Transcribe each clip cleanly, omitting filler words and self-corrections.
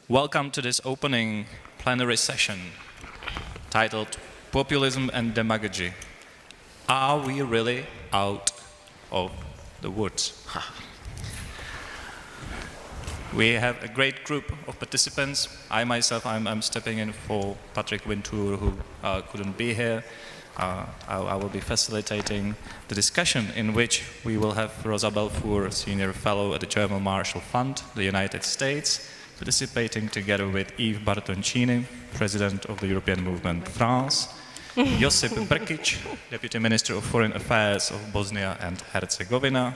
Welcome to this opening plenary session titled Populism and Demagogy. Are we really out of the woods? We have a great group of participants. I myself, I'm stepping in for Patrick Wintour, who couldn't be here. I will be facilitating the discussion in which we will have Rosa Balfour, Senior Fellow at the German Marshall Fund, the United States, participating together with Yves Bertoncini, President of the European Movement France, Josip Brkić, Deputy Minister of Foreign Affairs of Bosnia and Herzegovina,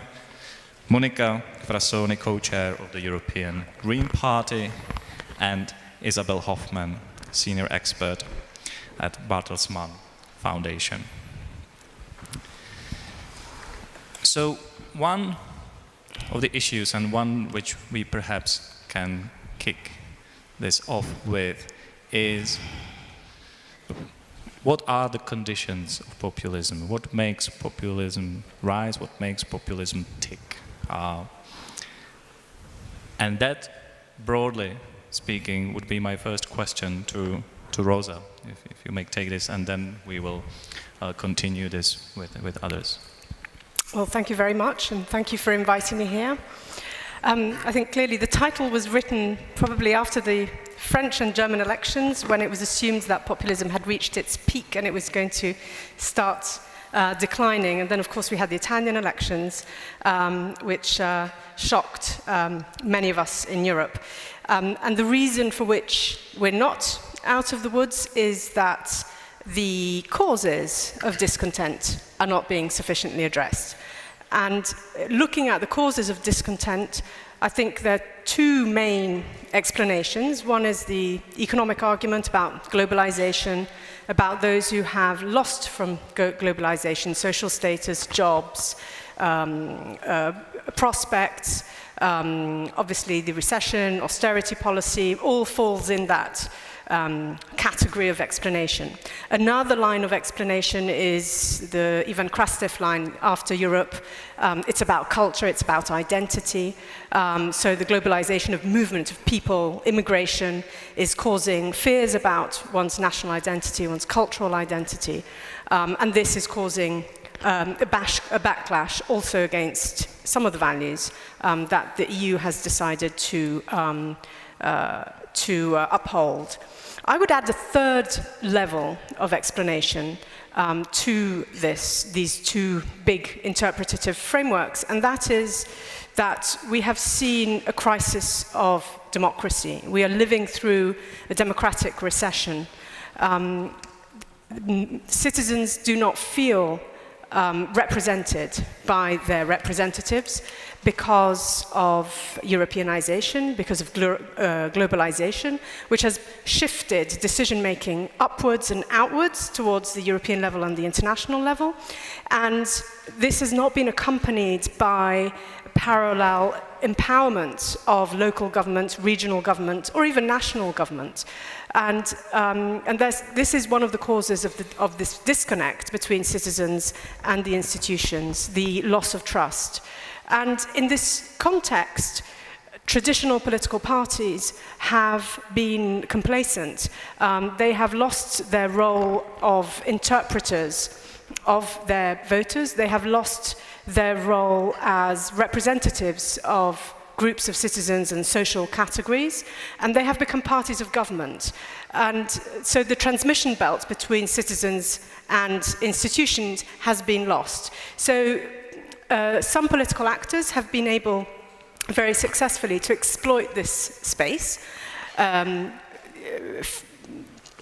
Monica Frassoni, Co-Chair of the European Green Party, and Isabell Hoffmann, Senior Expert at Bertelsmann Foundation. So one of the issues, and one which we perhaps can kick this off with, is what are the conditions of populism? What makes populism rise? What makes populism tick? And that, broadly speaking, would be my first question to Rosa, if you may take this, and then we will continue this with others. Well, thank you very much, and thank you for inviting me here. I think clearly the title was written probably after the French and German elections, when it was assumed that populism had reached its peak and it was going to start declining. And then, of course, we had the Italian elections, which shocked many of us in Europe. And the reason for which we're not out of the woods is that the causes of discontent are not being sufficiently addressed. And looking at the causes of discontent, I think there are two main explanations. One is the economic argument about globalization, about those who have lost from globalization, social status, jobs, prospects. Obviously, the recession, austerity policy, all falls in that category of explanation. Another line of explanation is the Ivan Krastev line, after Europe. It's about culture, it's about identity. So the globalization of movement of people, immigration, is causing fears about one's national identity, one's cultural identity. And this is causing a backlash also against some of the values that the EU has decided to uphold. I would add a third level of explanation to these two big interpretative frameworks, and that is that we have seen a crisis of democracy. We are living through a democratic recession. Citizens do not feel represented by their representatives because of Europeanization, because of globalization, which has shifted decision-making upwards and outwards towards the European level and the international level. And this has not been accompanied by parallel empowerment of local government, regional government, or even national government. And this is one of the causes of this disconnect between citizens and the institutions, the loss of trust. And in this context, traditional political parties have been complacent. They have lost their role of interpreters of their voters. They have lost their role as representatives of groups of citizens and social categories, and they have become parties of government. And so the transmission belt between citizens and institutions has been lost. So some political actors have been able very successfully to exploit this space,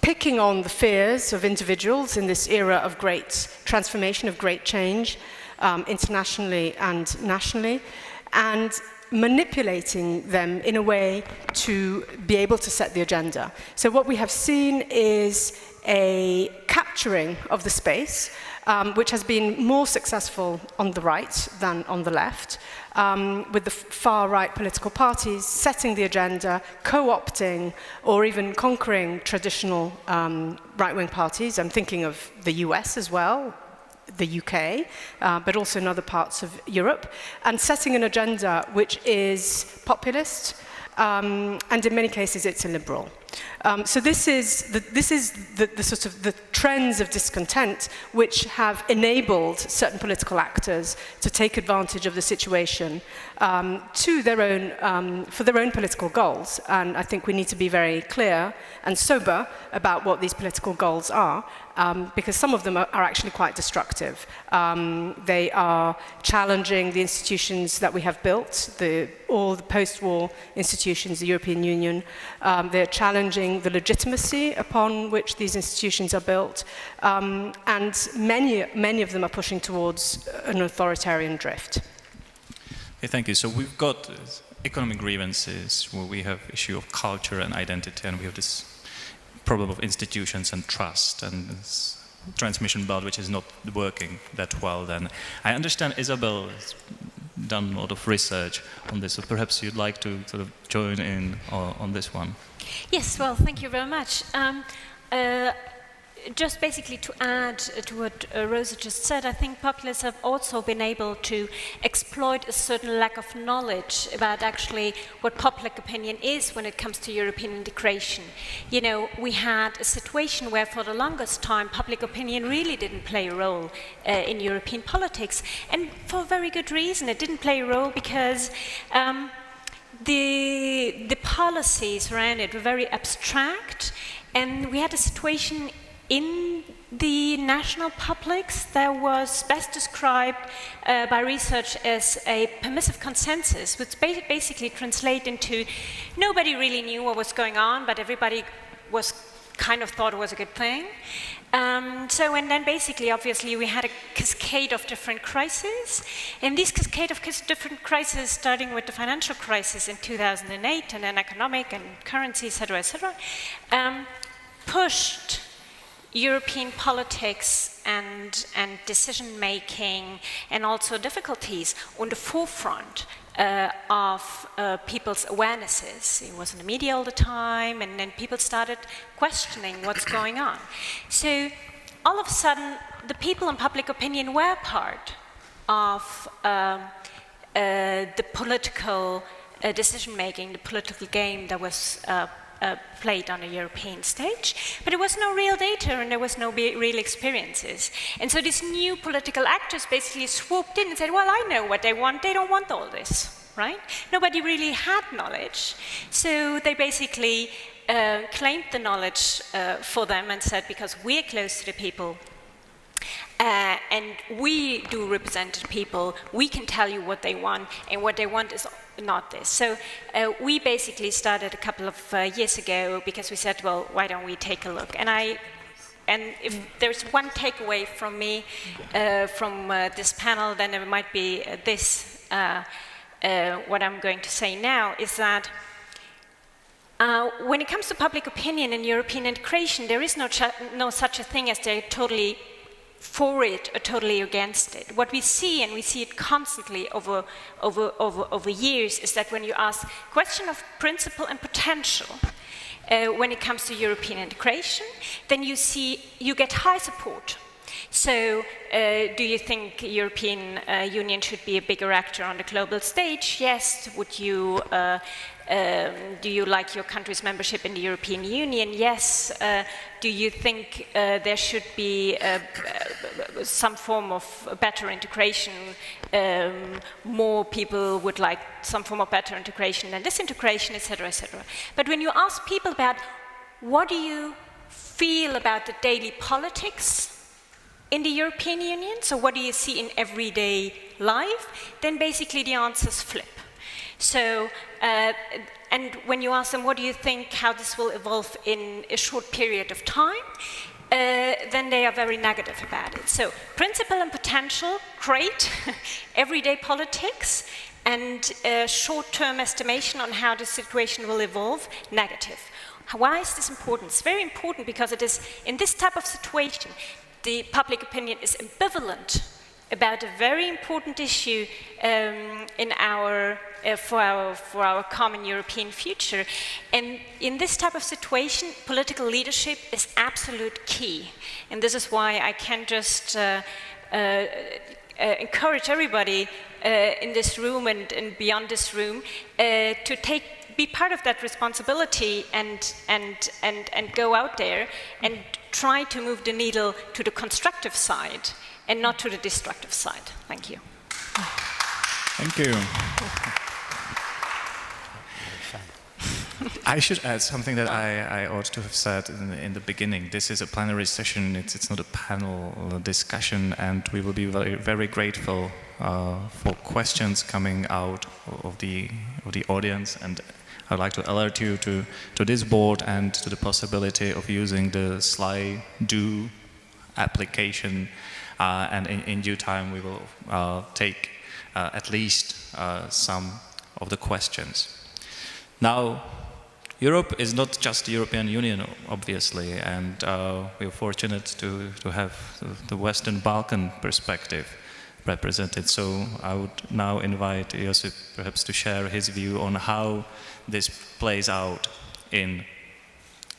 picking on the fears of individuals in this era of great transformation, of great change, internationally and nationally, and manipulating them in a way to be able to set the agenda. So what we have seen is a capturing of the space, which has been more successful on the right than on the left, with the far-right political parties setting the agenda, co-opting or even conquering traditional right-wing parties. I'm thinking of the US as well, the UK, but also in other parts of Europe, and setting an agenda which is populist, and in many cases it's illiberal. So this is the sort of the trends of discontent which have enabled certain political actors to take advantage of the situation to their own, for their own political goals. And I think we need to be very clear and sober about what these political goals are, because some of them are actually quite destructive. They are challenging the institutions that we have built, all the post-war institutions, the European Union. They're challenging the legitimacy upon which these institutions are built, and many of them are pushing towards an authoritarian drift. Okay, thank you. So we've got economic grievances where we have issue of culture and identity, and we have this problem of institutions and trust and this transmission belt which is not working that well. Then I understand Isabell has done a lot of research on this, so perhaps you'd like to sort of join in on this one. Yes, well, thank you very much. Just basically to add to what Rosa just said, I think populists have also been able to exploit a certain lack of knowledge about actually what public opinion is when it comes to European integration. You know, we had a situation where for the longest time public opinion really didn't play a role in European politics, and for a very good reason. It didn't play a role because the policies around it were very abstract, and we had a situation in the national publics that was best described by research as a permissive consensus, which basically translate into nobody really knew what was going on, but everybody was kind of thought it was a good thing. And then basically, obviously, we had a cascade of different crises, and this cascade of different crises, starting with the financial crisis in 2008, and then economic and currency, etc., pushed European politics and decision-making and also difficulties on the forefront of people's awarenesses. It was in the media all the time, and then people started questioning what's going on. So all of a sudden, the people in public opinion were part of the political decision-making, the political game that was played on a European stage, but there was no real data and there was no real experiences. And so these new political actors basically swooped in and said, well, I know what they don't want all this, right? Nobody really had knowledge, so they basically claimed the knowledge for them and said, because we're close to the people, and we do represent the people, we can tell you what they want, and what they want is not this. So we basically started a couple of years ago because we said, well, why don't we take a look? And if there's one takeaway from me from this panel, then it might be this, what I'm going to say now, is that when it comes to public opinion in European integration, there is no such a thing as they're totally for it or totally against it. What we see, and we see it constantly over years, is that when you ask question of principle and potential when it comes to European integration, then you get high support. So, do you think European Union should be a bigger actor on the global stage? Yes. Would you? Do you like your country's membership in the European Union? Yes. Do you think there should be some form of better integration? More people would like some form of better integration than disintegration, etc., etc. But when you ask people about what do you feel about the daily politics in the European Union, so what do you see in everyday life, then basically the answers flip. So, and when you ask them, what do you think, how this will evolve in a short period of time, then they are very negative about it. So, principle and potential, great. Everyday politics and short-term estimation on how the situation will evolve, negative. Why is this important? It's very important because it is, in this type of situation, the public opinion is ambivalent about a very important issue for our common European future. And in this type of situation, political leadership is absolute key. And this is why I can just encourage everybody in this room and beyond this room to take be part of that responsibility and go out there and try to move the needle to the constructive side and not to the destructive side. Thank you. Thank you. I should add something that I ought to have said in the beginning. This is a plenary session, it's not a panel discussion, and we will be very, very grateful for questions coming out of the audience. And I'd like to alert you to this board and to the possibility of using the Slido application, and in due time we will take at least some of the questions. Now, Europe is not just the European Union, obviously, and we are fortunate to have the Western Balkan perspective represented. So I would now invite Josip perhaps to share his view on how this plays out in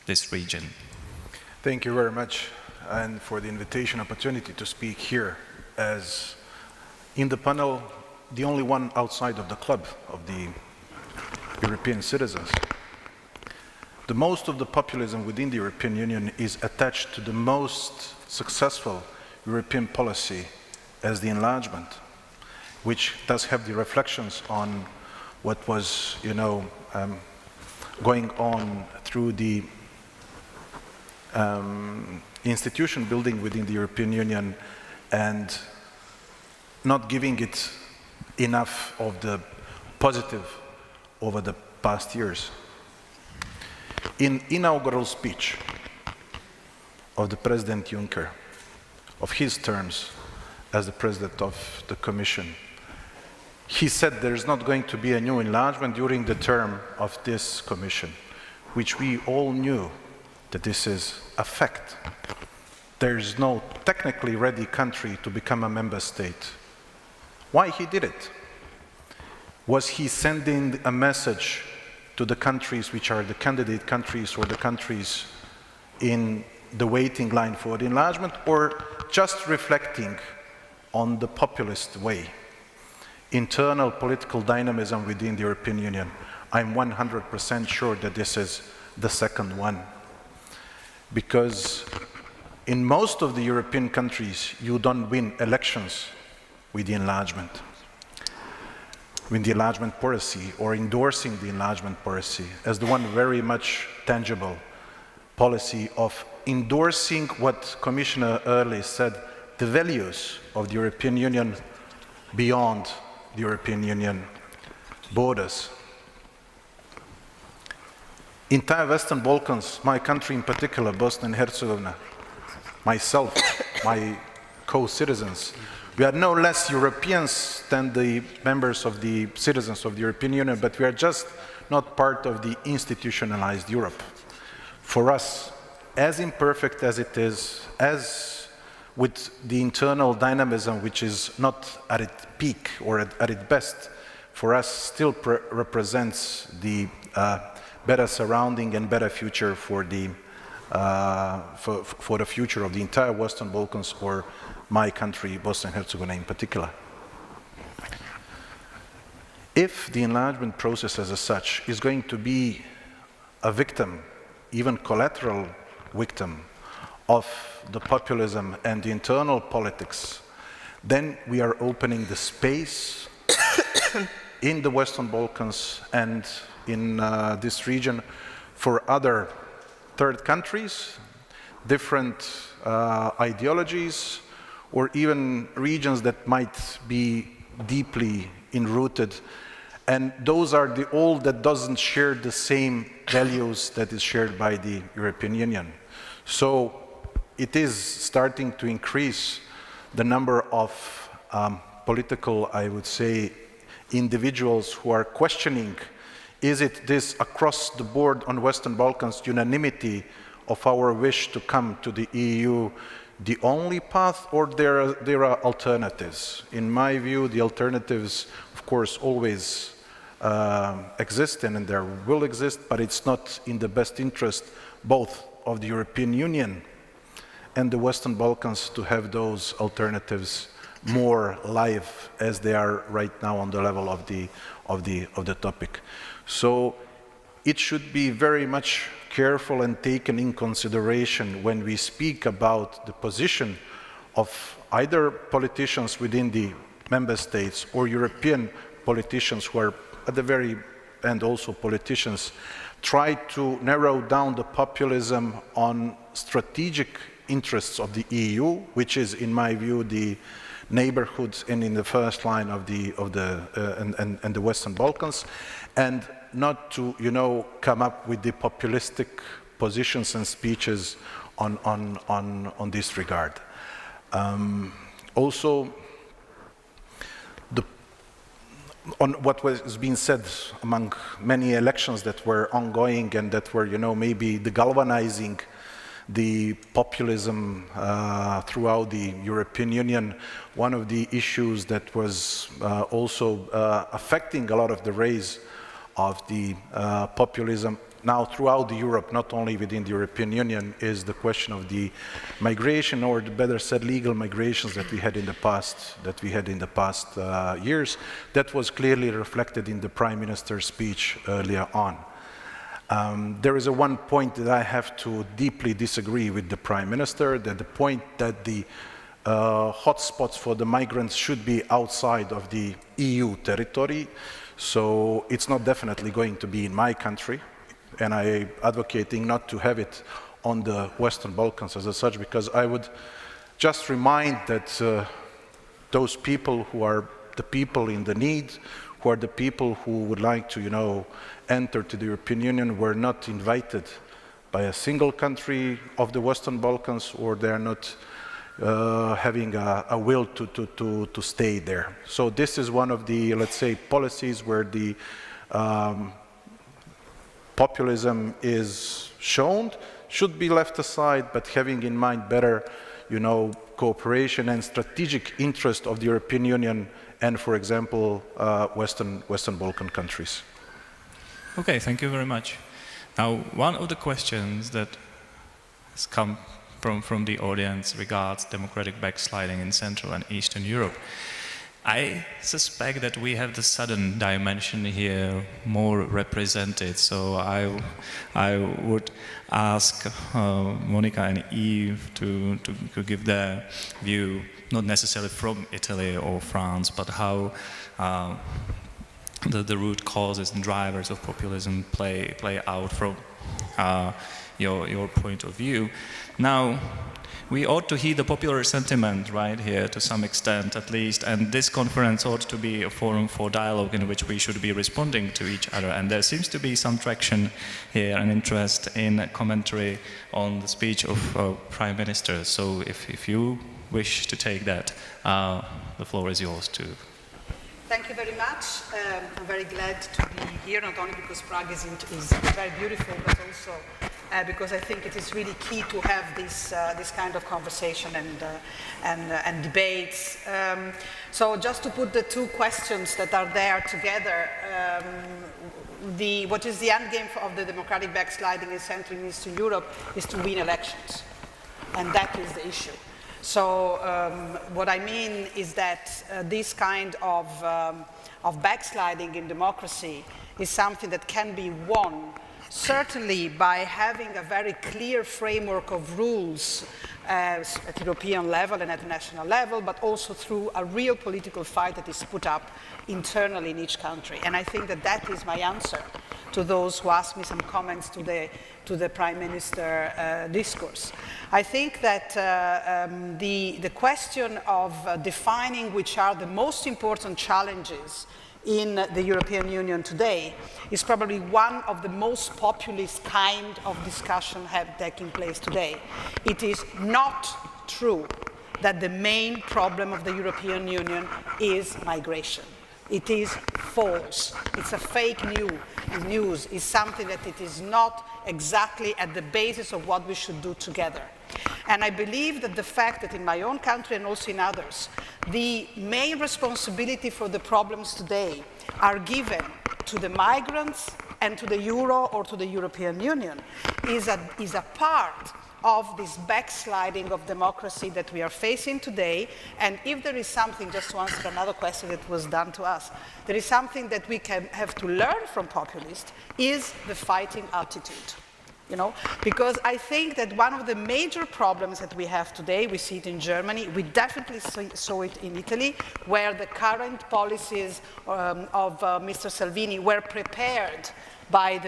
this region. Thank you very much, and for the invitation, opportunity to speak here as in the panel, the only one outside of the club of the European citizens. The most of the populism within the European Union is attached to the most successful European policy as the enlargement, which does have the reflections on what was, going on through the institution building within the European Union and not giving it enough of the positive over the past years. In inaugural speech of the President Juncker, of his terms as the President of the Commission, he said there is not going to be a new enlargement during the term of this Commission, which we all knew that this is a fact. There is no technically ready country to become a member state. Why he did it? Was he sending a message to the countries which are the candidate countries or the countries in the waiting line for the enlargement, or just reflecting on the populist way, internal political dynamism within the European Union? I'm 100% sure that this is the second one. Because in most of the European countries, you don't win elections with the enlargement policy or endorsing the enlargement policy as the one very much tangible policy of endorsing what Commissioner Early said, the values of the European Union beyond the European Union borders. Entire Western Balkans, my country in particular, Bosnia and Herzegovina, myself, my co-citizens, we are no less Europeans than the members of the citizens of the European Union, but we are just not part of the institutionalized Europe. For us, as imperfect as it is, as with the internal dynamism which is not at its peak or at its best, for us still represents the better surrounding and better future for the future of the entire Western Balkans, or my country, Bosnia and Herzegovina in particular. If the enlargement process as such is going to be a victim, even collateral victim, of the populism and the internal politics, then we are opening the space in the Western Balkans and in this region for other third countries, different ideologies, or even regions that might be deeply enrooted. And those are all that doesn't share the same values that is shared by the European Union. So it is starting to increase the number of political, I would say, individuals who are questioning, is it this across the board on Western Balkans unanimity of our wish to come to the EU the only path, or there are alternatives? In my view, the alternatives, of course, always exist and there will exist, but it's not in the best interest both of the European Union and the Western Balkans to have those alternatives more live as they are right now on the level of the topic. So it should be very much careful and taken in consideration when we speak about the position of either politicians within the member states or European politicians who are at the very end also politicians, try to narrow down the populism on strategic interests of the EU, which is, in my view, the neighborhoods and in the first line of the Western Balkans, and not to, come up with the populistic positions and speeches on this regard. Also, on what was being said among many elections that were ongoing and that were, maybe the galvanizing the populism throughout the European Union, one of the issues that was also affecting a lot of the rise of the populism now throughout Europe, not only within the European Union, is the question of the migration, or better said, legal migrations that we had in the past, years. That was clearly reflected in the Prime Minister's speech earlier on. There is one point that I have to deeply disagree with the Prime Minister, that the point that the hotspots for the migrants should be outside of the EU territory. So it's not definitely going to be in my country, and I'm advocating not to have it on the Western Balkans as such, because I would just remind that those people who are the people in the need, who are the people who would like to, enter to the European Union, were not invited by a single country of the Western Balkans, or they are not having a will to stay there. So this is one of the, let's say, policies where the populism is shown, should be left aside, but having in mind better, cooperation and strategic interest of the European Union and, for example, Western Balkan countries. Okay, thank you very much. Now, one of the questions that has come from the audience regards democratic backsliding in Central and Eastern Europe. I suspect that we have the southern dimension here more represented, so I would ask Monica and Yves to give their view, not necessarily from Italy or France, but how the root causes and drivers of populism play out from your point of view. Now, we ought to heed the popular sentiment right here to some extent at least, and this conference ought to be a forum for dialogue in which we should be responding to each other, and there seems to be some traction here and interest in commentary on the speech of Prime Minister. So if you wish to take that, the floor is yours too. Thank you very much. I'm very glad to be here, not only because Prague is very beautiful, but also because I think it is really key to have this kind of conversation and debates. So just to put the two questions that are there together, what is the end game of the democratic backsliding in Central and Eastern Europe is to win elections, and that is the issue. So what I mean is that this kind of backsliding in democracy is something that can be won certainly by having a very clear framework of rules at European level and at national level, but also through a real political fight that is put up internally in each country. And I think that that is my answer to those who ask me some comments to the Prime Minister discourse. I think that the question of defining which are the most important challenges in the European Union today is probably one of the most populist kind of discussion taking place today. It is not true that the main problem of the European Union is migration. It is false. It's a fake news. It's something that it is not exactly at the basis of what we should do together. And I believe that the fact that in my own country and also in others, the main responsibility for the problems today are given to the migrants and to the Euro or to the European Union is a part of this backsliding of democracy that we are facing today. And if there is something, just to answer another question that was done to us, there is something that we have to learn from populists is the fighting attitude. You know, because I think that one of the major problems that we have today, we see it in Germany, we definitely saw it in Italy, where the current policies of Mr. Salvini were prepared by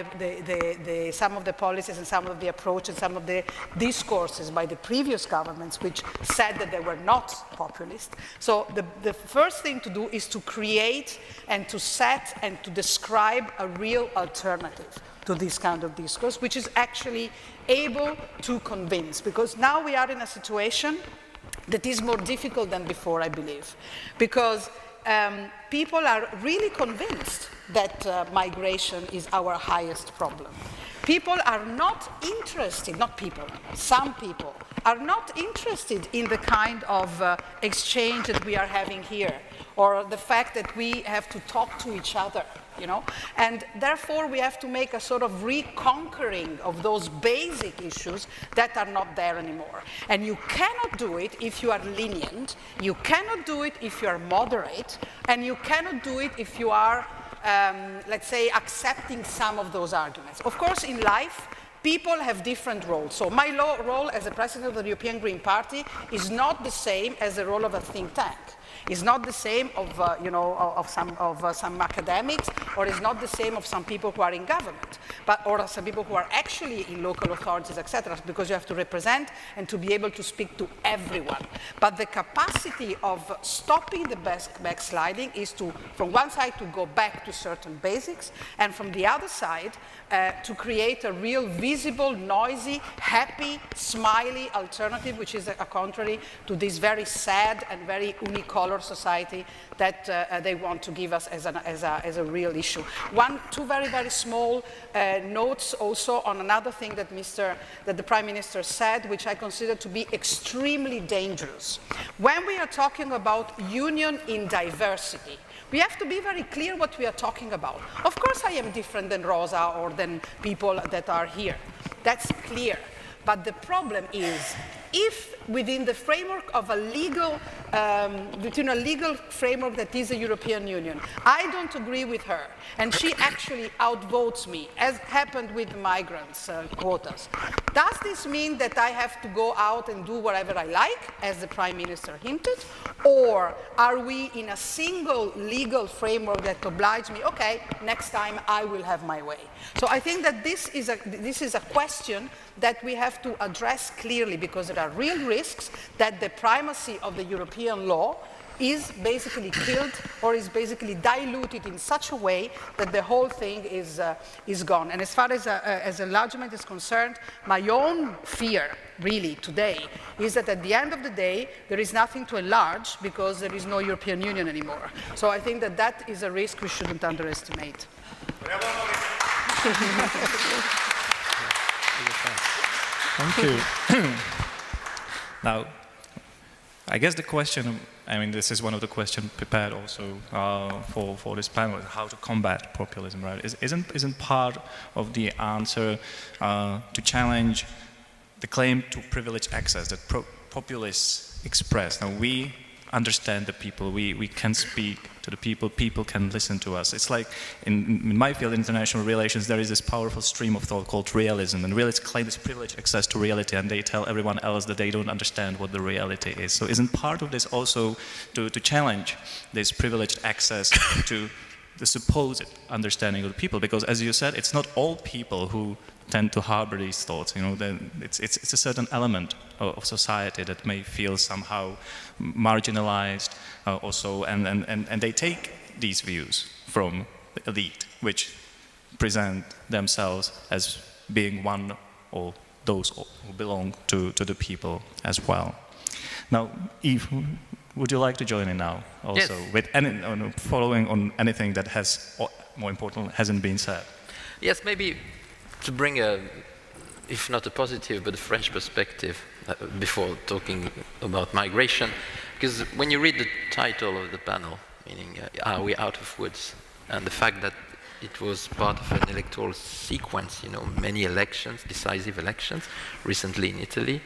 some of the policies and some of the approaches, some of the discourses by the previous governments, which said that they were not populist. So the first thing to do is to create and to set and to describe a real alternative to this kind of discourse, which is actually able to convince. Because now we are in a situation that is more difficult than before, I believe. Because people are really convinced that migration is our highest problem. People are not interested, not people, some people are not interested in the kind of exchange that we are having here, or the fact that we have to talk to each other. You know? And therefore we have to make a sort of reconquering of those basic issues that are not there anymore. And you cannot do it if you are lenient, you cannot do it if you are moderate, and you cannot do it if you are, let's say, accepting some of those arguments. Of course, in life, people have different roles. So my role as a president of the European Green Party is not the same as the role of a think tank. Is not the same of some academics, or is not the same of some people who are in government, or some people who are actually in local authorities, etc. Because you have to represent and to be able to speak to everyone. But the capacity of stopping the backsliding is to, from one side, to go back to certain basics, and from the other side, to create a real visible, noisy, happy, smiley alternative, which is a contrary to this very sad and very unicolor society that they want to give us as a real issue. Two very, very small notes also on another thing that the Prime Minister said, which I consider to be extremely dangerous. When we are talking about union in diversity, we have to be very clear what we are talking about. Of course I am different than Rosa or than people that are here. That's clear. But the problem is, if within the framework of a legal, between a legal framework that is the European Union, I don't agree with her, and she actually outvotes me, as happened with migrants quotas, does this mean that I have to go out and do whatever I like, as the Prime Minister hinted, or are we in a single legal framework that obliges me, okay, next time I will have my way? So I think that this is a question that we have to address clearly, because there are real risks that the primacy of the European law is basically killed or is basically diluted in such a way that the whole thing is gone. And as far as enlargement is concerned, my own fear really today is that at the end of the day there is nothing to enlarge because there is no European Union anymore. So I think that that is a risk we shouldn't underestimate. Thank you. Now, I guess the question, I mean, this is one of the questions prepared also for this panel, how to combat populism, right? Isn't part of the answer to challenge the claim to privileged access that populists express? Now, we understand the people, we can speak to the people, people can listen to us. It's like, in my field, international relations, there is this powerful stream of thought called realism, and realists claim this privileged access to reality, and they tell everyone else that they don't understand what the reality is. So isn't part of this also to challenge this privileged access to the supposed understanding of the people? Because as you said, it's not all people who tend to harbor these thoughts. You know, then it's a certain element of society that may feel somehow marginalized also, and they take these views from the elite, which present themselves as being one or those who belong to the people as well. Now, Yves, would you like to join in now also? Yes. With following on anything that has, more important, hasn't been said? Yes, maybe to bring a, if not a positive, but a fresh perspective before talking about migration. Because when you read the title of the panel, meaning are we out of woods, and the fact that it was part of an electoral sequence, many elections, decisive elections, recently in Italy,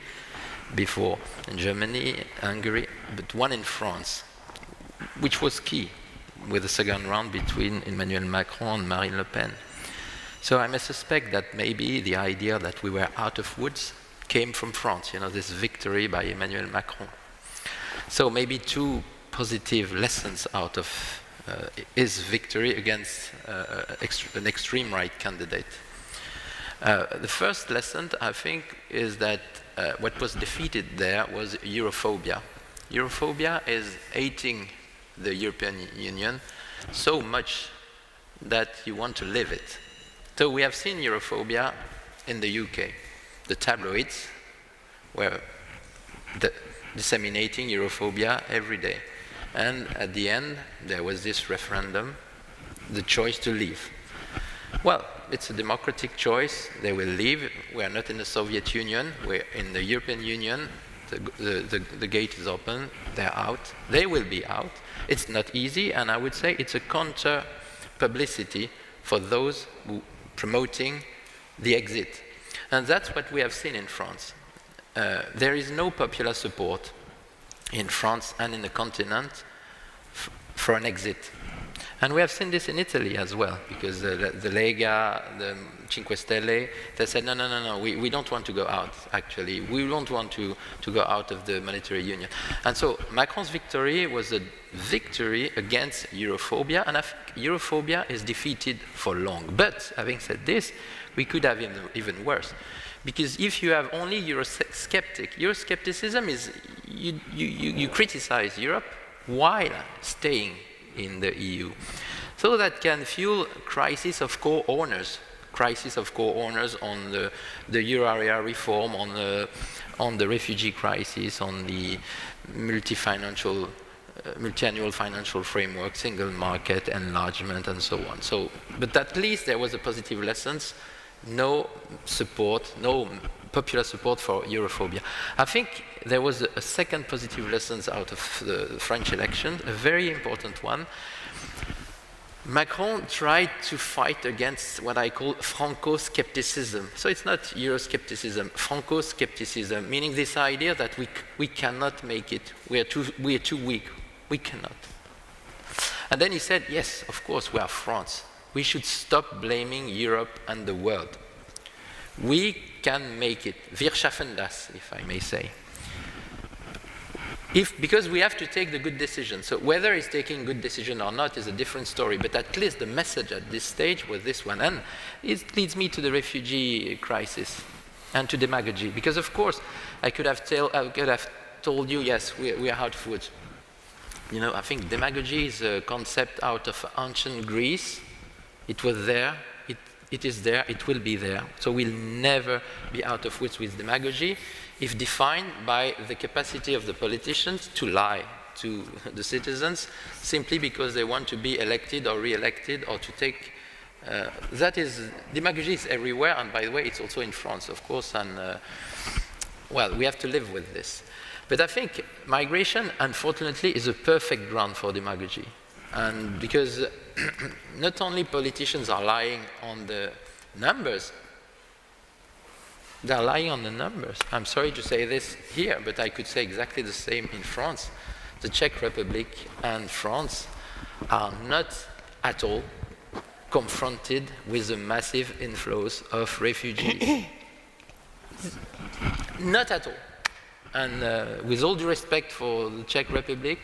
before in Germany, Hungary, but one in France, which was key, with the second round between Emmanuel Macron and Marine Le Pen. So I may suspect that maybe the idea that we were out of woods came from France, this victory by Emmanuel Macron. So maybe two positive lessons out of his victory against an extreme right candidate. The first lesson, I think, is that what was defeated there was Europhobia. Europhobia is hating the European Union so much that you want to live it. So we have seen Europhobia in the UK. The tabloids were disseminating Europhobia every day. And at the end, there was this referendum, the choice to leave. Well, it's a democratic choice. They will leave. We are not in the Soviet Union. We're in the European Union. The gate is open. They're out. They will be out. It's not easy, and I would say it's a counter-publicity for those who promoting the exit. And that's what we have seen in France. There is no popular support in France and in the continent for an exit. And we have seen this in Italy as well, because the Lega, the Cinque Stelle, they said, no, we don't want to go out, actually. We don't want to go out of the monetary union. And so Macron's victory was a victory against Europhobia, and I think Europhobia is defeated for long. But having said this, we could have even worse. Because if you have only Euroscepticism is you criticize Europe while staying in the EU. So that can fuel crisis of core owners on the euro area reform, on the refugee crisis, on the multi-annual financial framework, single market, enlargement, and so on. But at least there was a positive lessons. No support, no popular support for Europhobia. I think there was a second positive lesson out of the French election, a very important one. Macron tried to fight against what I call Franco-skepticism. So it's not Euroscepticism, Franco-skepticism, meaning this idea that we cannot make it, we are too weak, we cannot. And then he said, yes, of course, we are France. We should stop blaming Europe and the world. We can make it. Wir schaffen das, if I may say. Because we have to take the good decision. So whether he's taking good decision or not is a different story, but at least the message at this stage was this one. And it leads me to the refugee crisis and to demagogy. Because of course, I could have told you, yes, we are out of woods. I think demagogy is a concept out of ancient Greece. It was there, it is there, it will be there. So we'll never be out of woods with demagogy if defined by the capacity of the politicians to lie to the citizens simply because they want to be elected or re-elected or to take... demagogy is everywhere, and by the way, it's also in France, of course, and well, we have to live with this. But I think migration, unfortunately, is a perfect ground for demagogy. And because not only politicians are lying on the numbers, they're lying on the numbers. I'm sorry to say this here, but I could say exactly the same in France. The Czech Republic and France are not at all confronted with the massive inflows of refugees. Not at all. And with all due respect for the Czech Republic,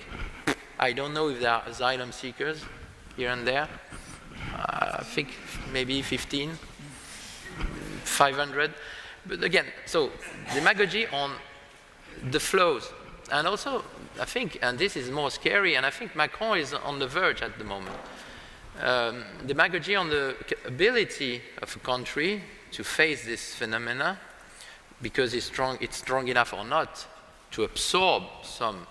I don't know if there are asylum seekers here and there. I think maybe 500. But again, so demagogy on the flows. And also, I think, and this is more scary, and I think Macron is on the verge at the moment. Demagogy on the ability of a country to face this phenomena, because it's strong enough or not to absorb some,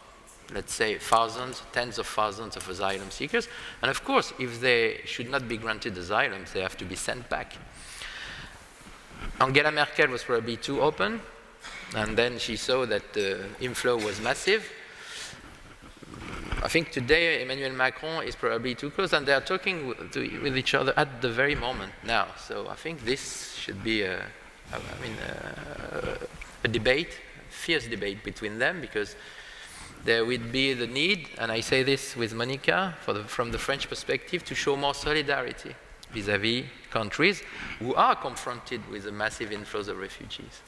let's say, thousands, tens of thousands of asylum seekers. And of course, if they should not be granted asylum, they have to be sent back. Angela Merkel was probably too open, and then she saw that the inflow was massive. I think today Emmanuel Macron is probably too close, and they are talking with each other at the very moment now. So I think this should be a debate, fierce debate between them, because there would be the need, and I say this with Monica, from the French perspective, to show more solidarity vis-à-vis countries who are confronted with a massive inflows of refugees.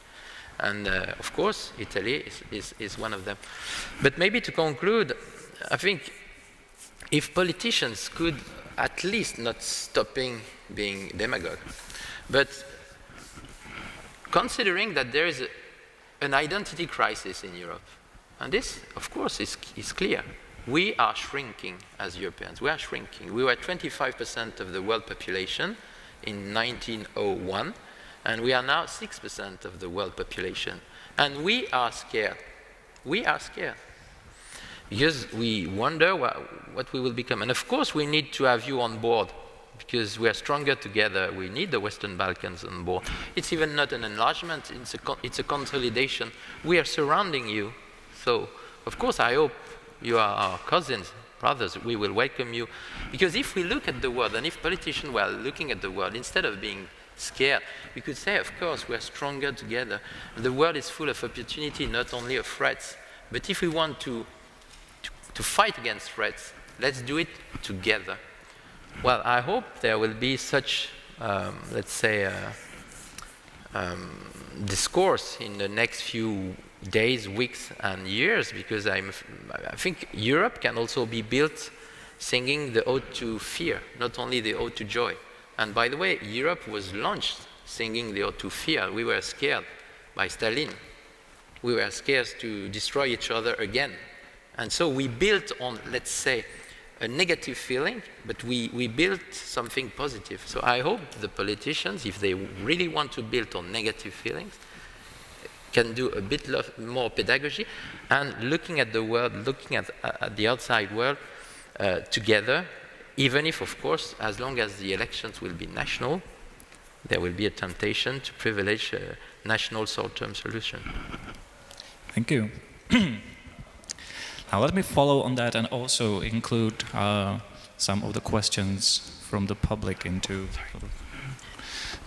And of course, Italy is one of them. But maybe to conclude, I think if politicians could at least not stopping being demagogue, but considering that there is an identity crisis in Europe, and this, of course, is clear. We are shrinking as Europeans. We are shrinking. We were 25% of the world population in 1901, and we are now 6% of the world population. And we are scared. We are scared. Because we wonder what we will become. And of course, we need to have you on board, because we are stronger together. We need the Western Balkans on board. It's even not an enlargement, it's a consolidation. We are surrounding you. So, of course, I hope you are our cousins, brothers. We will welcome you. Because if we look at the world, and if politicians were looking at the world, instead of being scared, we could say, of course, we are stronger together. The world is full of opportunity, not only of threats. But if we want to fight against threats, let's do it together. Well, I hope there will be such, let's say, discourse in the next few days, weeks, and years, because I think Europe can also be built singing the ode to fear, not only the ode to joy. And by the way, Europe was launched singing the ode to fear. We were scared by Stalin. We were scared to destroy each other again. And so we built on, let's say, a negative feeling, but we built something positive. So I hope the politicians, if they really want to build on negative feelings, can do a bit more pedagogy, and looking at the world, looking at the outside world together, even if, of course, as long as the elections will be national, there will be a temptation to privilege a national short-term solution. Thank you. Now let me follow on that and also include some of the questions from the public into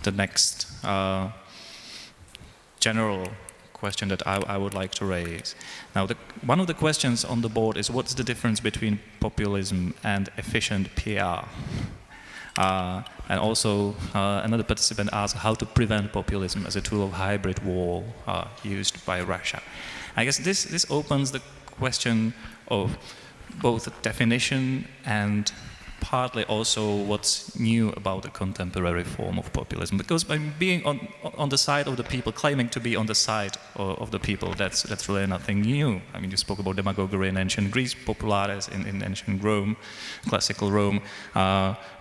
the next general question that I would like to raise. Now, one of the questions on the board is, what's the difference between populism and efficient PR? And also, another participant asked how to prevent populism as a tool of hybrid war used by Russia. I guess this opens the question of both definition and partly also what's new about the contemporary form of populism. Because by being on the side of the people, claiming to be on the side of the people, that's really nothing new. I mean, you spoke about demagogy in ancient Greece, populares in ancient Rome, classical Rome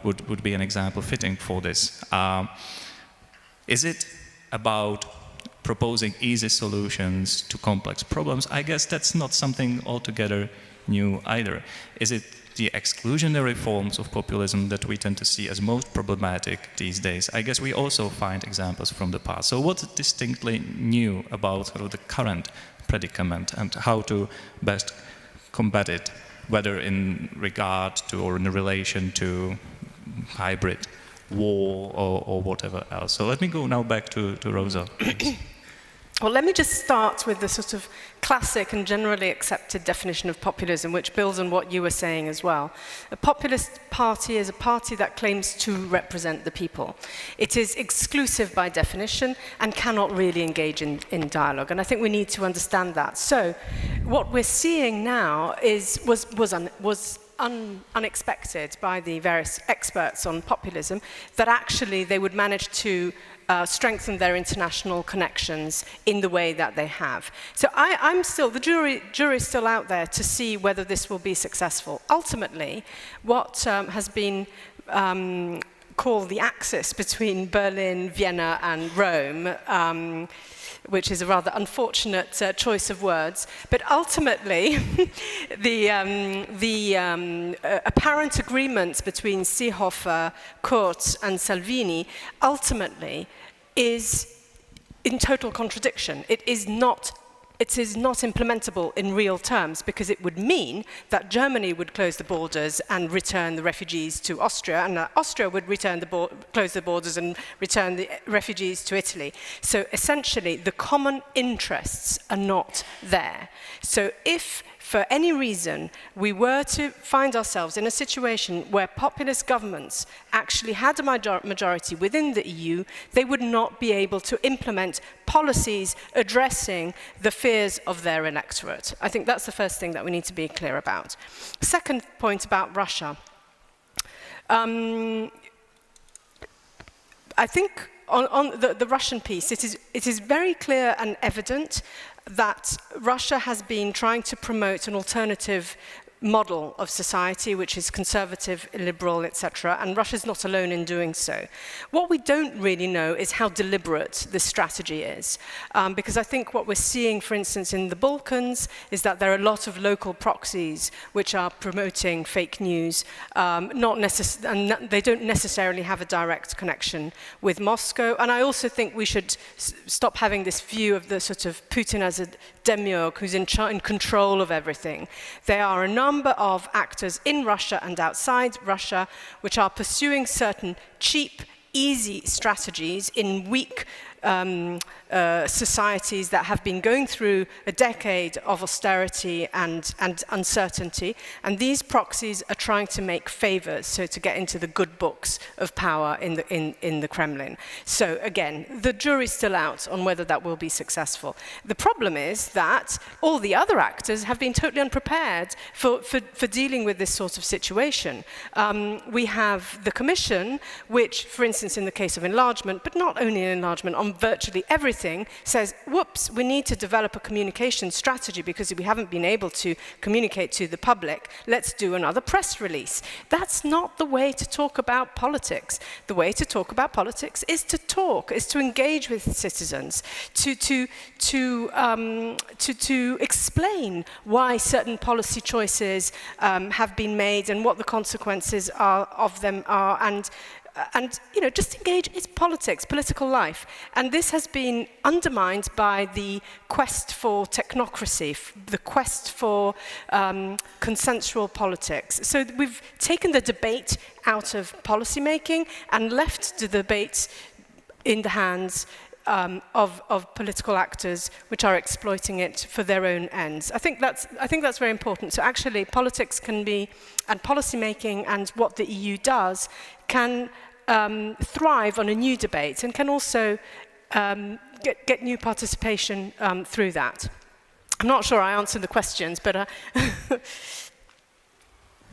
would be an example fitting for this. Is it about proposing easy solutions to complex problems? I guess that's not something altogether new either. Is it the exclusionary forms of populism that we tend to see as most problematic these days? I guess we also find examples from the past. So what's distinctly new about sort of the current predicament and how to best combat it, whether in regard to or in relation to hybrid war or whatever else? So let me go now back to Rosa. Well, let me just start with the sort of classic and generally accepted definition of populism, which builds on what you were saying as well. A populist party is a party that claims to represent the people. It is exclusive by definition and cannot really engage in dialogue, and I think we need to understand that. So, what we're seeing now was unexpected by the various experts on populism, that actually they would manage to strengthen their international connections in the way that they have. So I'm still, the jury's still out there to see whether this will be successful. Ultimately, what has been called the axis between Berlin, Vienna and Rome, which is a rather unfortunate choice of words, but ultimately the apparent agreement between Seehofer, Kurz and Salvini ultimately is in total contradiction. It is not it is not implementable in real terms, because it would mean that Germany would close the borders and return the refugees to Austria, and that Austria would close the borders and return the refugees to Italy. So essentially, the common interests are not there. So if, for any reason, we were to find ourselves in a situation where populist governments actually had a majority within the EU, they would not be able to implement policies addressing the fears of their electorate. I think that's the first thing that we need to be clear about. Second point about Russia. I think on the Russian piece, it is very clear and evident that Russia has been trying to promote an alternative model of society, which is conservative, liberal, etc., and Russia's not alone in doing so. What we don't really know is how deliberate this strategy is, because I think what we're seeing, for instance, in the Balkans, is that there are a lot of local proxies which are promoting fake news, and they don't necessarily have a direct connection with Moscow. And I also think we should stop having this view of the sort of Putin as a demiurge who's in control of everything. There are a number of actors in Russia and outside Russia which are pursuing certain cheap, easy strategies in weak societies that have been going through a decade of austerity and uncertainty, and these proxies are trying to make favors, so to get into the good books of power in the Kremlin. So again, the jury's still out on whether that will be successful. The problem is that all the other actors have been totally unprepared for dealing with this sort of situation. We have the Commission, which, for instance, in the case of enlargement, but not only in enlargement, on virtually everything, says, whoops, we need to develop a communication strategy because we haven't been able to communicate to the public. Let's do another press release. That's not the way to talk about politics. The way to talk about politics is to talk, is to engage with citizens, to explain why certain policy choices have been made and what the consequences of them are, and you know, just engage. It's politics, political life. And this has been undermined by the quest for technocracy, the quest for consensual politics. So we've taken the debate out of policy making and left the debate in the hands of political actors which are exploiting it for their own ends. I think that's very important. So actually politics can be, and policy making and what the EU does can thrive on a new debate and can also get new participation through that. I'm not sure I answered the questions, but...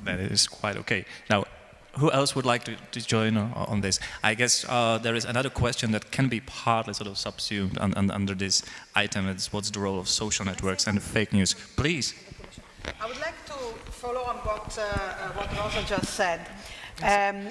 That is quite okay. Now, who else would like to join on this? I guess there is another question that can be partly sort of subsumed under this item. It's what's the role of social networks and fake news? Please. I would like to follow on what Rosa just said.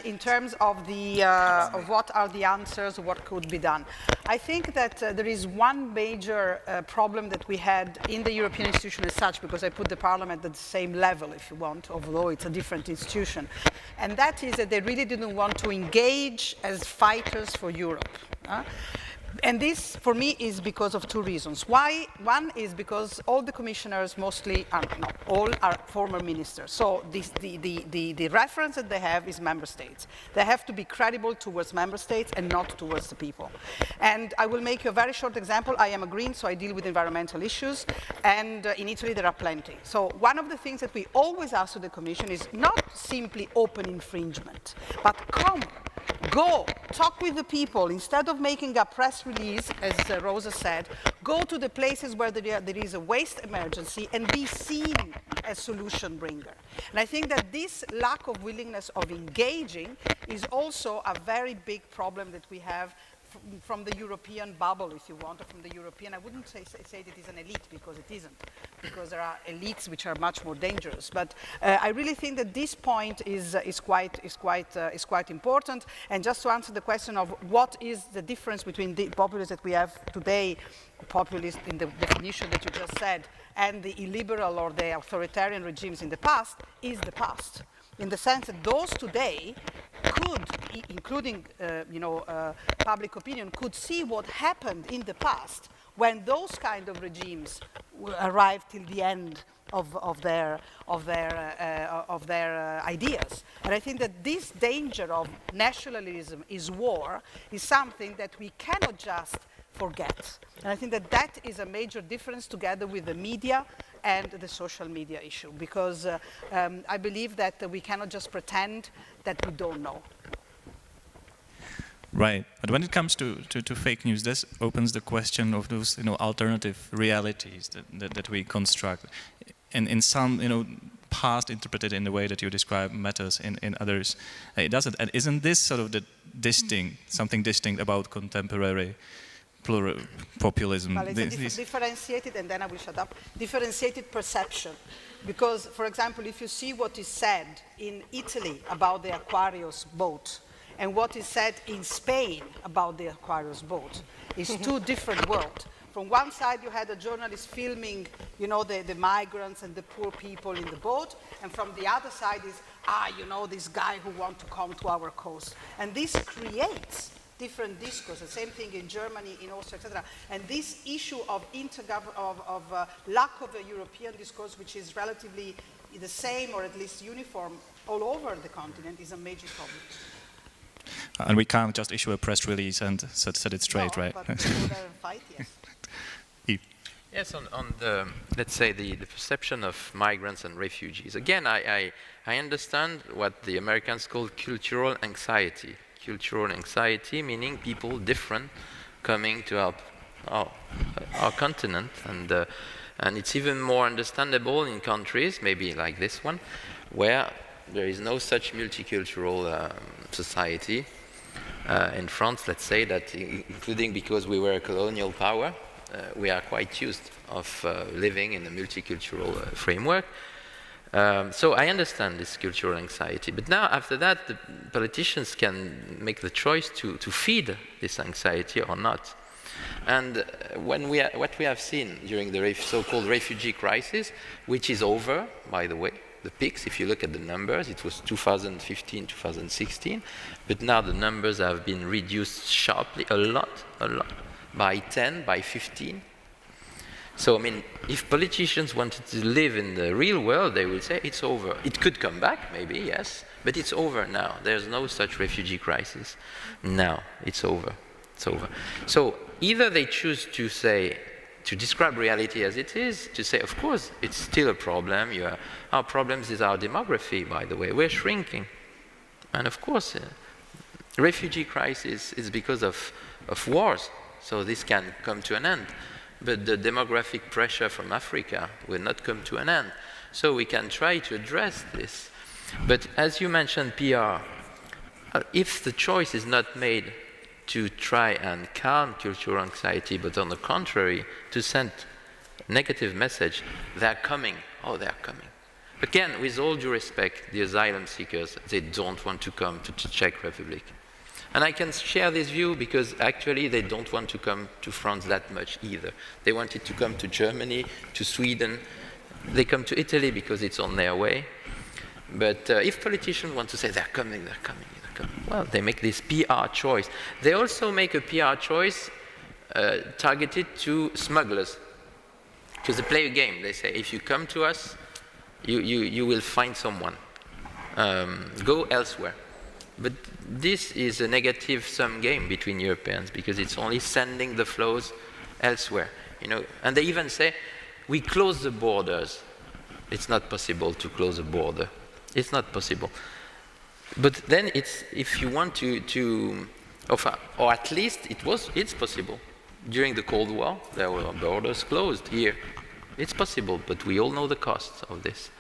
In terms of of what are the answers, what could be done. I think that there is one major problem that we had in the European institution as such, because I put the Parliament at the same level, if you want, although it's a different institution, and that is that they really didn't want to engage as fighters for Europe. And this, for me, is because of two reasons. Why? One is because all the commissioners, mostly, not all, are former ministers. So the reference that they have is member states. They have to be credible towards member states and not towards the people. And I will make you a very short example. I am a Green, so I deal with environmental issues. And in Italy, there are plenty. So one of the things that we always ask to the Commission is not simply open infringement, but come. Go, talk with the people. Instead of making a press release, as Rosa said, go to the places where there is a waste emergency and be seen as solution bringer. And I think that this lack of willingness of engaging is also a very big problem that we have from the European bubble, if you want, or from the European. I wouldn't say that it's an elite, because it isn't, because there are elites which are much more dangerous. But I really think that this point is quite important. And just to answer the question of what is the difference between the populists that we have today, populist in the definition that you just said, and the illiberal or the authoritarian regimes in the past, is the past. In the sense that those today could, including public opinion, could see what happened in the past when those kind of regimes arrive till the end of their ideas. And I think that this danger of nationalism is war is something that we cannot just forget. And I think that that is a major difference together with the media and the social media issue, because I believe that we cannot just pretend that we don't know. Right, but when it comes to fake news, this opens the question of those alternative realities that we construct, and in some past interpreted in the way that you describe matters, in others it doesn't. And isn't this sort of the something distinct about contemporary populism? Well, it's a differentiated, and then I will shut up, differentiated perception. Because, for example, if you see what is said in Italy about the Aquarius boat, and what is said in Spain about the Aquarius boat, is two different worlds. From one side, you had a journalist filming, the migrants and the poor people in the boat, and from the other side is, this guy who wants to come to our coast. And this creates different discourse. The same thing in Germany, in Austria, etc. And this issue of lack of a European discourse, which is relatively the same or at least uniform all over the continent, is a major problem. And we can't just issue a press release and set it straight, right? But people there and fight, yes. Yves. Yes, on the, let's say, the perception of migrants and refugees. Again, I understand what the Americans call cultural anxiety. Cultural anxiety meaning people different coming to our continent, and it's even more understandable in countries, maybe like this one, where there is no such multicultural society. In France, let's say that, including because we were a colonial power, we are quite used of living in a multicultural framework. So I understand this cultural anxiety. But now, after that, the politicians can make the choice to feed this anxiety or not. And what we have seen during the so-called refugee crisis, which is over, by the way, the peaks, if you look at the numbers, it was 2015, 2016, but now the numbers have been reduced sharply, a lot, by 10, by 15. So, I mean, if politicians wanted to live in the real world, they would say it's over. It could come back, maybe, yes, but it's over now. There's no such refugee crisis. Now, it's over. It's over. So, either they choose to say, to describe reality as it is, to say, of course, it's still a problem. Our problems is our demography, by the way. We're shrinking. And of course, refugee crisis is because of wars. So this can come to an end. But the demographic pressure from Africa will not come to an end. So we can try to address this. But as you mentioned, PR, if the choice is not made to try and calm cultural anxiety, but on the contrary, to send negative message, they're coming. Oh, they're coming. Again, with all due respect, the asylum seekers, they don't want to come to the Czech Republic. And I can share this view because actually they don't want to come to France that much either. They wanted to come to Germany, to Sweden. They come to Italy because it's on their way. But if politicians want to say they're coming, well, they make this PR choice. They also make a PR choice targeted to smugglers. Because they play a game. They say, if you come to us, you will find someone. Go elsewhere. But this is a negative-sum game between Europeans because it's only sending the flows elsewhere. And they even say, we close the borders. It's not possible to close a border. It's not possible. But then if you want to or at least it's possible. During the Cold War, there were borders closed here. It's possible, but we all know the costs of this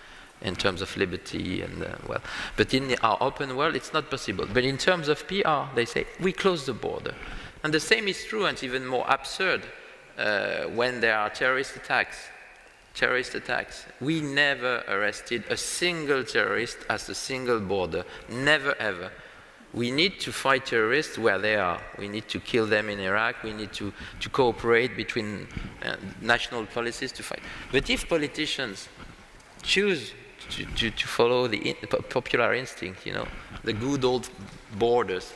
in terms of liberty and, but in our open world, it's not possible. But in terms of PR, they say, we close the border. And the same is true, and even more absurd, when there are terrorist attacks. We never arrested a single terrorist at a single border. Never, ever. We need to fight terrorists where they are. We need to kill them in Iraq. We need to cooperate between national policies to fight. But if politicians choose to follow the popular instinct, the good old borders,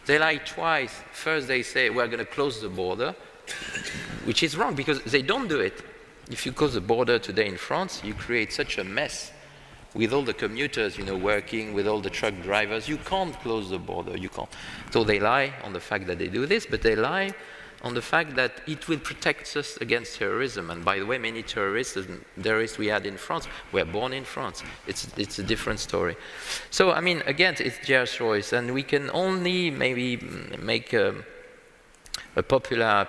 They lie twice. First they say, we're going to close the border, which is wrong because they don't do it. If you close the border today in France, you create such a mess with all the commuters, you know, working, with all the truck drivers. You can't close the border, you can't. So they lie on the fact that they do this, but they lie on the fact that it will protect us against terrorism. And by the way, many terrorists we had in France were born in France. It's a different story. So, I mean, again, it's their choice, and we can only maybe make a popular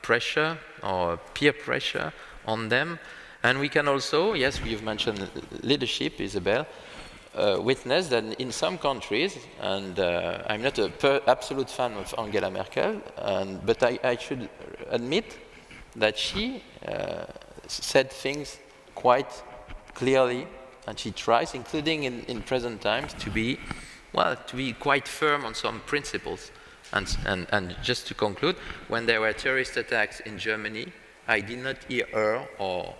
pressure or peer pressure on them. And we can also, yes, you've mentioned leadership, Isabell, witness that in some countries, and I'm not an absolute fan of Angela Merkel, but I should admit that she said things quite clearly, and she tries, including in present times, to be quite firm on some principles. And just to conclude, when there were terrorist attacks in Germany, I did not hear her or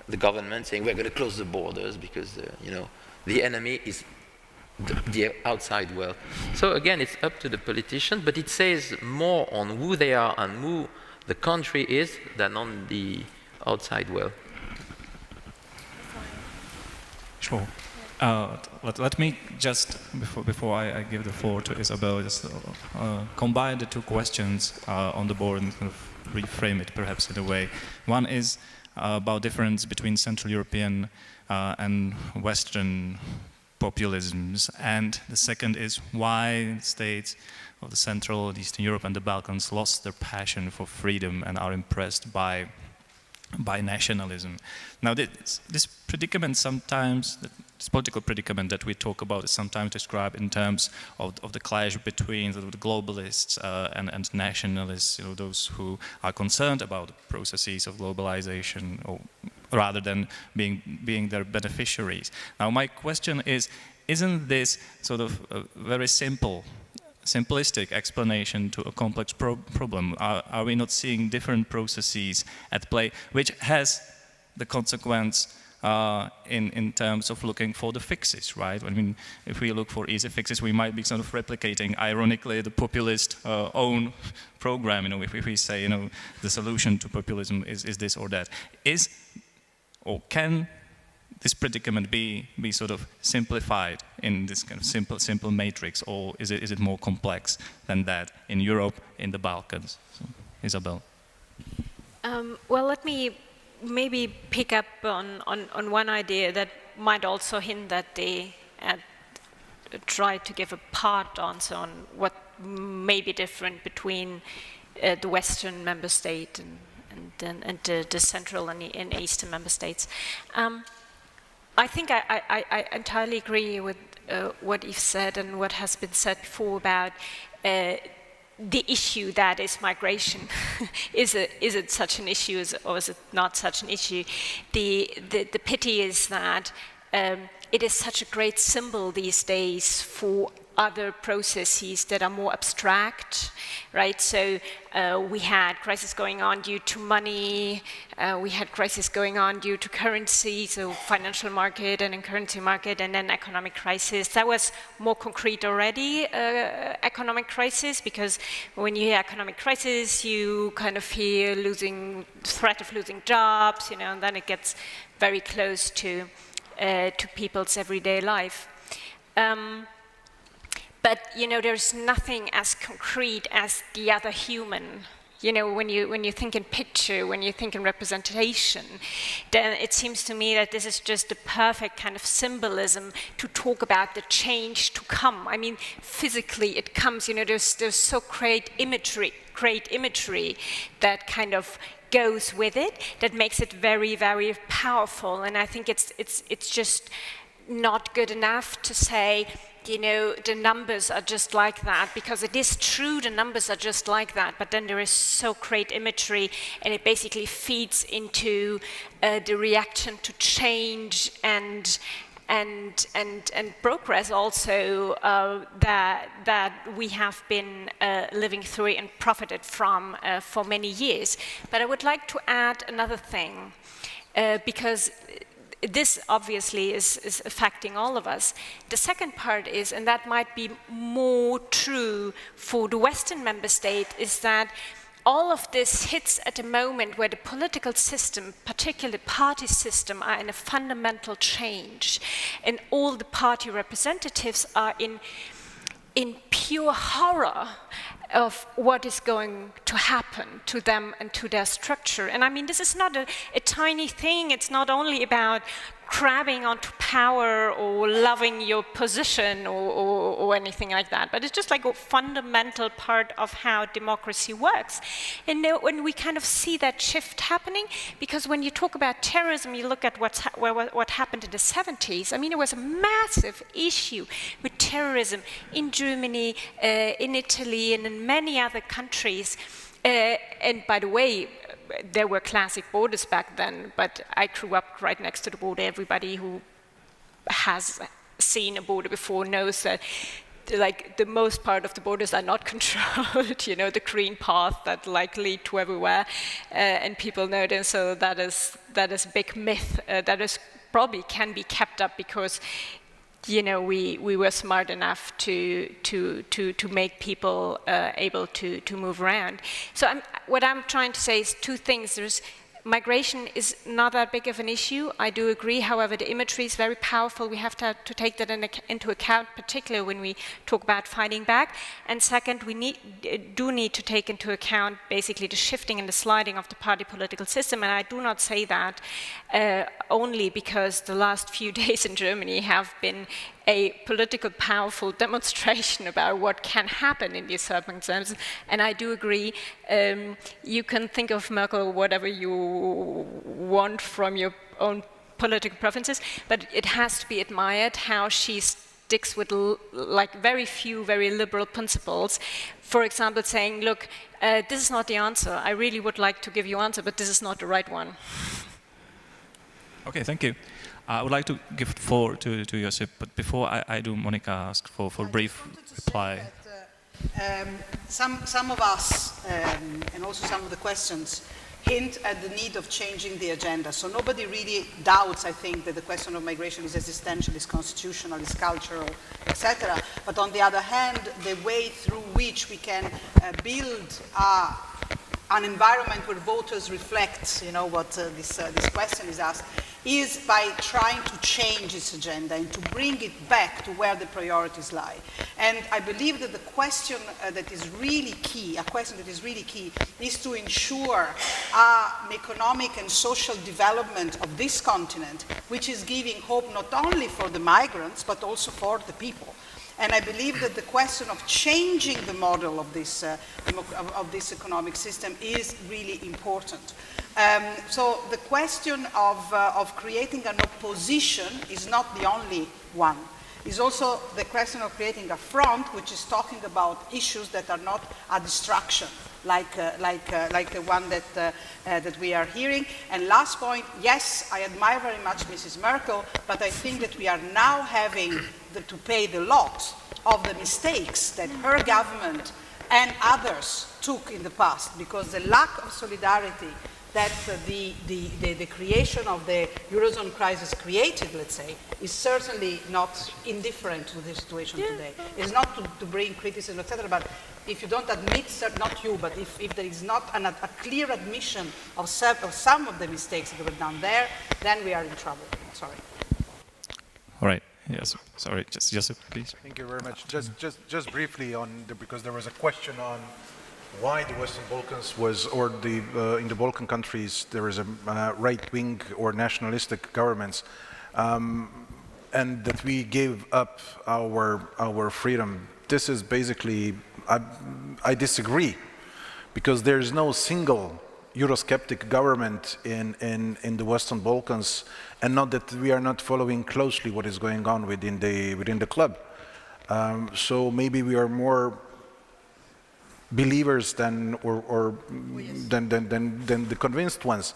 the government saying we're going to close the borders because you know, the enemy is the outside world. So again, it's up to the politicians, but it says more on who they are and who the country is than on the outside world. Sure. Let me just, before I give the floor to Isabell, just combine the two questions on the board and kind of reframe it perhaps in a way. One is about difference between Central European and Western populisms, and the second is why states of the Central and Eastern Europe and the Balkans lost their passion for freedom and are impressed by nationalism. Now this predicament sometimes, this political predicament that we talk about is sometimes described in terms of the clash between the globalists and nationalists, you know, those who are concerned about the processes of globalization, or rather than being their beneficiaries. Now my question is, isn't this sort of a very simplistic explanation to a complex problem? Are we not seeing different processes at play, which has the consequence in terms of looking for the fixes, right? I mean, if we look for easy fixes, we might be sort of replicating, ironically, the populist own program. You know, if we say, you know, the solution to populism is this or that. Or can this predicament be sort of simplified in this kind of simple matrix, or is it more complex than that in Europe, in the Balkans? So, Isabell. Well, let me maybe pick up on one idea that might also hint that they try to give a part answer on what may be different between the Western member state and the Central and Eastern member states. I think I entirely agree with what Yves said and what has been said before about the issue that is migration. Is it such an issue, or is it not such an issue? The pity is that it is such a great symbol these days for other processes that are more abstract, right? So we had crisis going on due to money, we had crisis going on due to currency, so financial market and then currency market, and then economic crisis. That was more concrete already, economic crisis, because when you hear economic crisis, you kind of hear threat of losing jobs, you know, and then it gets very close to people's everyday life. But you know, there's nothing as concrete as the other human. You know, when you think in picture, when you think in representation, then it seems to me that this is just the perfect kind of symbolism to talk about the change to come. I mean, physically it comes. You know, there's so great imagery that kind of goes with it, that makes it very, very powerful. And I think it's just not good enough to say, you know, the numbers are just like that, because it is true, the numbers are just like that, but then there is so great imagery, and it basically feeds into the reaction to change and progress also that we have been living through and profited from for many years. But I would like to add another thing, because this obviously is affecting all of us. The second part is, and that might be more true for the Western member state, is that all of this hits at a moment where the political system, particularly the party system, are in a fundamental change. And all the party representatives are in pure horror of what is going to happen to them and to their structure. And I mean, this is not a tiny thing. It's not only about grabbing onto power or loving your position or anything like that, but it's just like a fundamental part of how democracy works. And when we kind of see that shift happening, because when you talk about terrorism, you look at what happened in the 70s. I mean, it was a massive issue with terrorism in Germany, in Italy, and in many other countries. And by the way, there were classic borders back then, but I grew up right next to the border. Everybody who has seen a border before knows that like the most part of the borders are not controlled, you know, the green path that like lead to everywhere, and people know them. So that is a big myth that is probably can be kept up because, you know, we were smart enough to make people able to move around. So what I'm trying to say is two things. Migration is not that big of an issue. I do agree. However, the imagery is very powerful. We have to take that into account, particularly when we talk about fighting back. And second, we do need to take into account basically the shifting and the sliding of the party political system. And I do not say that only because the last few days in Germany have been a political powerful demonstration about what can happen in these circumstances. And I do agree, you can think of Merkel whatever you want from your own political preferences, but it has to be admired how she sticks with like very few, very liberal principles. For example, saying, look, this is not the answer. I really would like to give you an answer, but this is not the right one. Okay, thank you. I would like to give the floor to Josip, but before I do, Monica ask for a brief reply. Some of us, and also some of the questions, hint at the need of changing the agenda. So nobody really doubts, I think, that the question of migration is existential, is constitutional, is cultural, etc. But on the other hand, the way through which we can build an environment where voters reflect, you know, what this question is asked, is by trying to change its agenda and to bring it back to where the priorities lie. And I believe that the question that is really key, is to ensure an economic and social development of this continent, which is giving hope not only for the migrants, but also for the people. And I believe that the question of changing the model of this economic system is really important. So the question of creating an opposition is not the only one. It's also the question of creating a front which is talking about issues that are not a distraction, like the one that we are hearing. And last point, yes, I admire very much Mrs. Merkel, but I think that we are now having to pay the lot of the mistakes that her government and others took in the past, because the lack of solidarity that the creation of the Eurozone crisis created, let's say, is certainly not indifferent to the situation today. It's not to bring criticism, etc., but if you don't admit, not you, but if there is not a clear admission of some of the mistakes that were done there, then we are in trouble. Sorry. All right. Yes. Sorry. Just Josip, please. Thank you very much. Just briefly because there was a question on why the Western Balkans was, or in the Balkan countries, there is a right-wing or nationalistic governments, and that we gave up our freedom. This is basically, I disagree, because there is no single Eurosceptic government in the Western Balkans, and not that we are not following closely what is going on within the club. So maybe we are more believers than the convinced ones,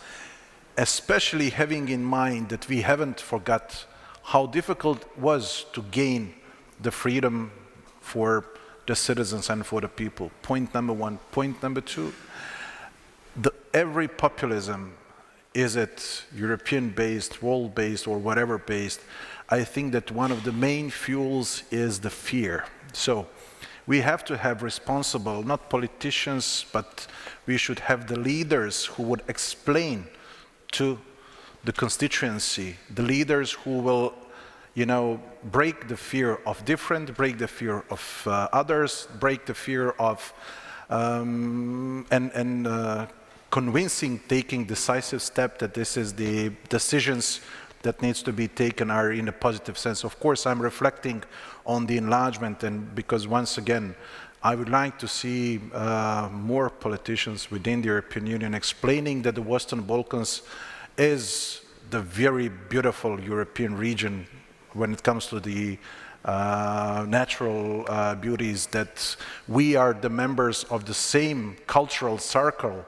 especially having in mind that we haven't forgot how difficult it was to gain the freedom for the citizens and for the people. Point number one. Point number two, every populism is it European-based, world-based, or whatever-based, I think that one of the main fuels is the fear. So we have to have responsible, not politicians, but we should have the leaders who would explain to the constituency, the leaders who will, break the fear of different, break the fear of others, break the fear of, convincing, taking decisive step that this is the decisions that needs to be taken are in a positive sense. Of course, I'm reflecting on the enlargement, and because once again, I would like to see more politicians within the European Union explaining that the Western Balkans is the very beautiful European region when it comes to the natural beauties, that we are the members of the same cultural circle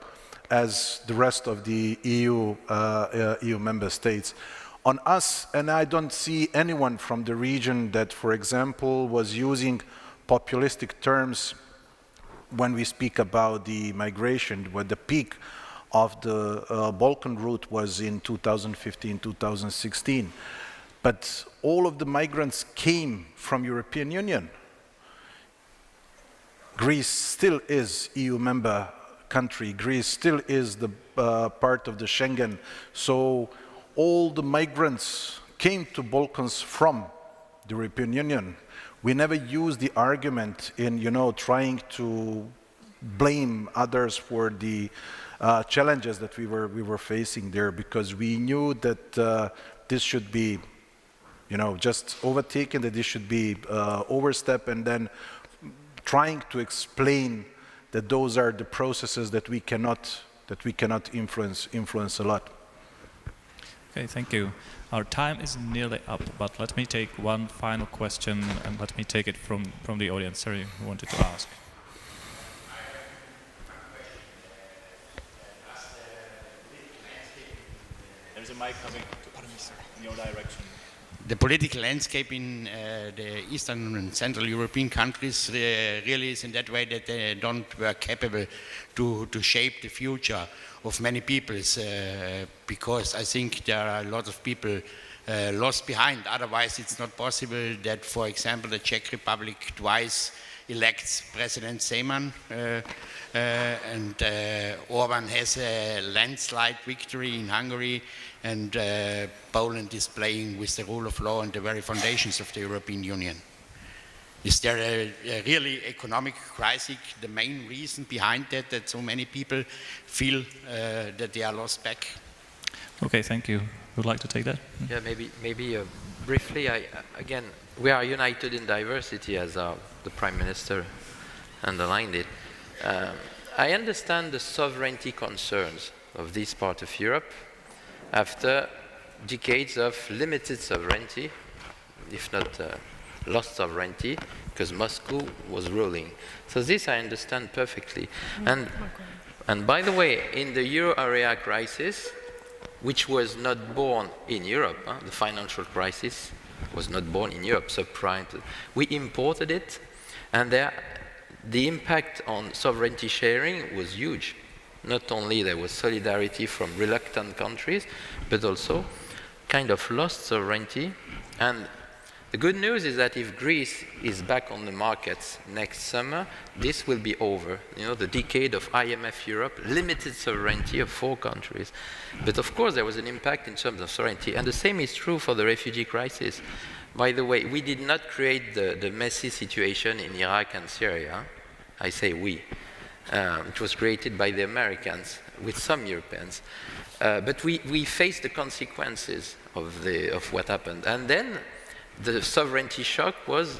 as the rest of the EU member states. On us, and I don't see anyone from the region that, for example, was using populistic terms when we speak about the migration, where the peak of the Balkan route was in 2015, 2016. But all of the migrants came from European Union. Greece still is EU member country. Greece still is the part of the Schengen. So all the migrants came to Balkans from the European Union. We never used the argument in, trying to blame others for the challenges that we were facing there, because we knew that this should be, just overtaken, that this should be overstep, and then trying to explain that those are the processes that we cannot influence a lot. Okay, thank you. Our time is nearly up, but let me take one final question, and let me take it from the audience. Sorry, who wanted to ask? There's a mic coming in your direction. The political landscape in the Eastern and Central European countries really is in that way that they were capable to shape the future of many peoples, because I think there are a lot of people lost behind. Otherwise, it's not possible that, for example, the Czech Republic twice elects President Zeman, and Orban has a landslide victory in Hungary, and Poland is playing with the rule of law and the very foundations of the European Union. Is there a really economic crisis the main reason behind that so many people feel that they are lost back? Okay, thank you. Would like to take that? Yeah, maybe briefly. Again, we are united in diversity, as the Prime Minister underlined it. I understand the sovereignty concerns of this part of Europe after decades of limited sovereignty, if not lost sovereignty, because Moscow was ruling. So this I understand perfectly. And by the way, in the euro area crisis, which was not born in Europe, the financial crisis was not born in Europe, subprime. We imported it, and the impact on sovereignty sharing was huge. Not only there was solidarity from reluctant countries, but also kind of lost sovereignty. And the good news is that if Greece is back on the markets next summer, this will be over. The decade of IMF Europe, limited sovereignty of 4 countries. But of course, there was an impact in terms of sovereignty. And the same is true for the refugee crisis. By the way, we did not create the messy situation in Iraq and Syria. I say we. It was created by the Americans with some Europeans. But we faced the consequences of what happened. And then the sovereignty shock was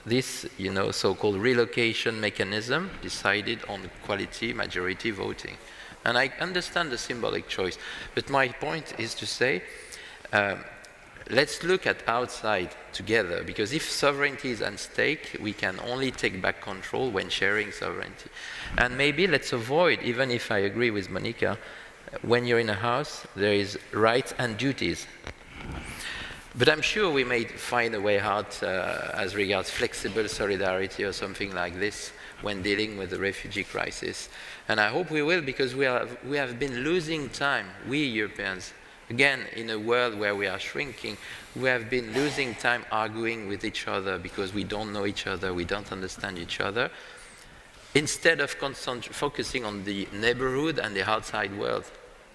this, so-called relocation mechanism decided on quality majority voting. And I understand the symbolic choice, but my point is to say, let's look at outside together, because if sovereignty is at stake, we can only take back control when sharing sovereignty. And maybe let's avoid, even if I agree with Monica, when you're in a house, there is rights and duties. But I'm sure we may find a way out as regards flexible solidarity or something like this, when dealing with the refugee crisis. And I hope we will, because we have been losing time, we Europeans, again, in a world where we are shrinking, we have been losing time arguing with each other because we don't know each other, we don't understand each other, instead of focusing on the neighborhood and the outside world,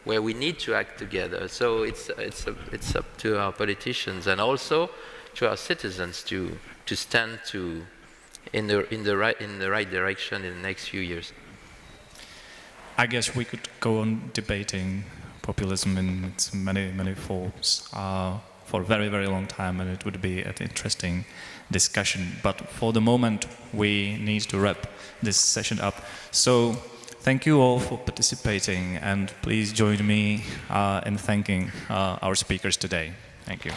where we need to act together. So it's up to our politicians and also to our citizens to stand in the right direction in the next few years. I guess we could go on debating populism in its many forms for a very, very long time, and it would be an interesting discussion. But for the moment, we need to wrap this session up. So thank you all for participating, and please join me in thanking our speakers today. Thank you.